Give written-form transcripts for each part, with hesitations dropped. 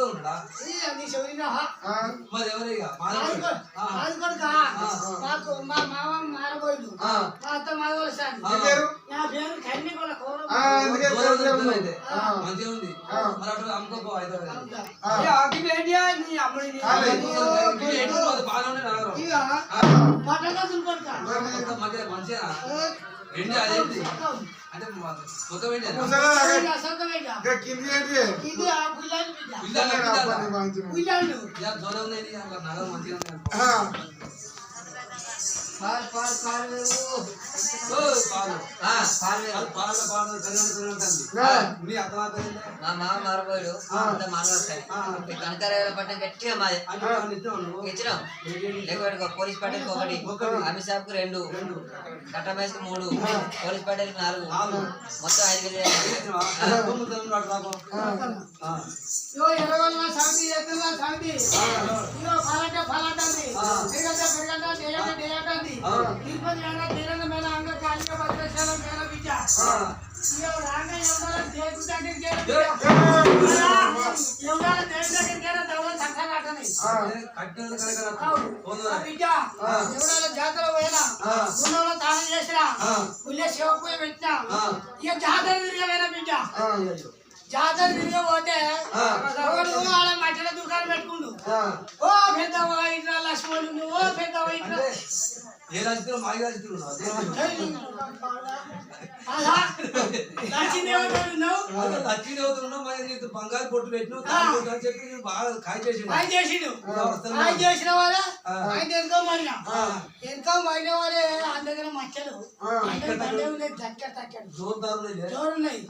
మాతో ఉంటాడా మరి ఎవరిగా మాకు మా మామ మారబోయిండు మా అత్త మాధవసారి నా పేరు కన్నికొల మంచిగా ఉంది మరి అట్లా అమ్ముకోపో అయితే మంచిగా వెండి అదేంటి అంటే కొత్త వెండి జ్వరం ఉంది నగరం మంచిగా మారబోయాడు కనకరాల పట్టణం గట్టిగా మాది ఇచ్చినాం లేకపోతే పోలీస్ పట్టణకి ఒకటి అమిత్ షాప్ కు 2 కట్టమేస్ 3 పోలీస్ పట్టణకి 4 మొత్తం 5,000 జాతర పోయినా తాళం చేసినా పుల్లె శివపోయి పెట్టినా ఇక జాతర తిరిగిపోయినా బిడ్డ జాతర తిరిగిపోతే వాళ్ళ మధ్యల దుకాణం పెట్టుకుండు ఓ పెద్దవా ఇట్లా లక్ష్మణుడు నువ్వు ఓ పెద్దవా ఇట్లా ఏ రాజకీయ మాయ రాజకీయ బంగారు పొట్టు పెట్టినావు చెప్పి బాగా కాయ చేసిండు చేసిన వాళ్ళే ఆయన ఎంతో మైన వాళ్ళే ఆయన దగ్గర మచ్చలు జోరున్నాయి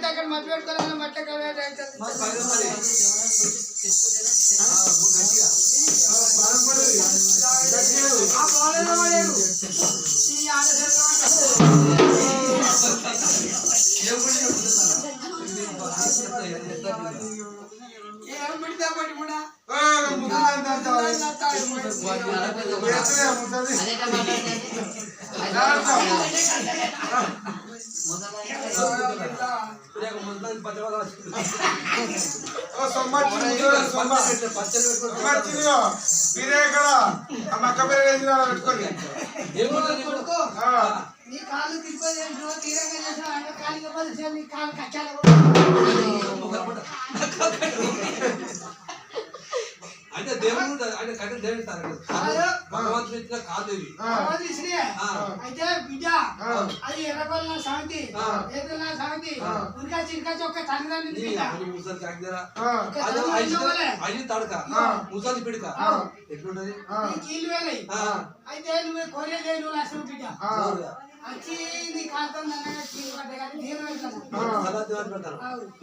తక్కడ మట్టి పెట్టుకోవాలి మట్టి నీ కాళ్ళు తిప్పది నీ కాళ్ళు కచ్చాలి అంటే దేవుడు అంటే కట్టెలు దేవుడిస్తారు భగవంతుడు ఇచ్చిన కాదు ఇవి అయితే బిడ్డ అది ఎర్రగొల్ల సాగుతి ఎర్రగొల్ల సాగుతి ఉరికా చిరికా చొక్క తల్లిదండ్రులు అయ్యి తడక ముసలి పిడక ఎట్లుంటది కీళ్ళు వేలయి అయితే నువ్వు కోరేదే నువ్వు లక్షలు బిడ్డ వచ్చి నీ కాలుతో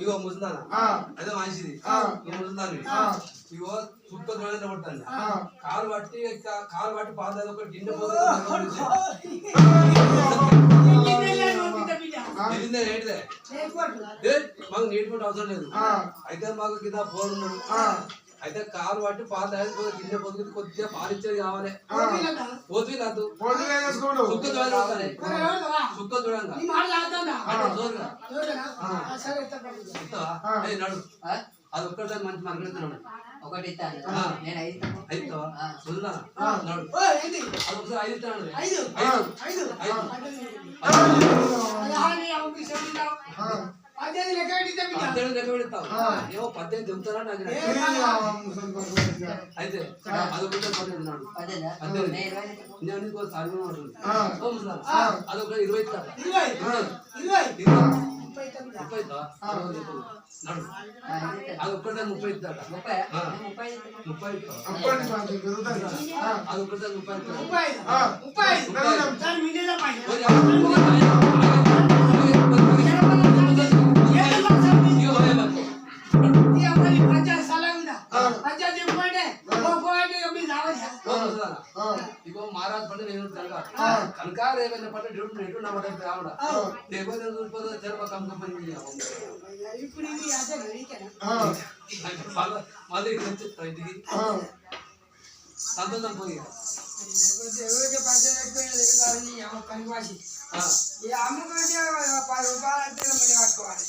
ఇగో ముసలానా అదే మంచిది ముసలాను ఇగో చుట్టూ కొట్టాను కాలు పట్టి పాద ఒక గిన్నె మాకు నీటి అవసరం లేదు అయితే మాకు కింద ఫోన్ ఉన్నాడు అయితే కాలు పట్టి పాత గిన్నె పొద్దు కొద్దిగా పాలిచ్చేది కావాలి పోతు కాదు సుక్క చూడాలి సుక్క చూడండి నడు అది ఒక్కసారి మంచి మరగెడుతున్నాడు ఒకటి ఇస్తాను నేను 5 అవుతావా చూద్దా నడు అది ఒకసారి 5 ఇస్తాను ఏమో 18 చెబుతారా నాకు అయితే అదొకటి అదొక 20 ఇస్తాను 30 అదొక్కటే 30 ఇస్తాడు 30 అదొక్కటే 30 ఇగో మహారాజ్ పంట నేను కనకార ఏమైనా పంట ఎటు నా పడ్డ రావడా లేకపోతే చూసిపోతే చెరప కంపెనీ మళ్ళీ ఇంటికి సంతోషం పోయి అమ్ముకుంటే 10 రూపాయలు అంటే పట్టుకోవాలి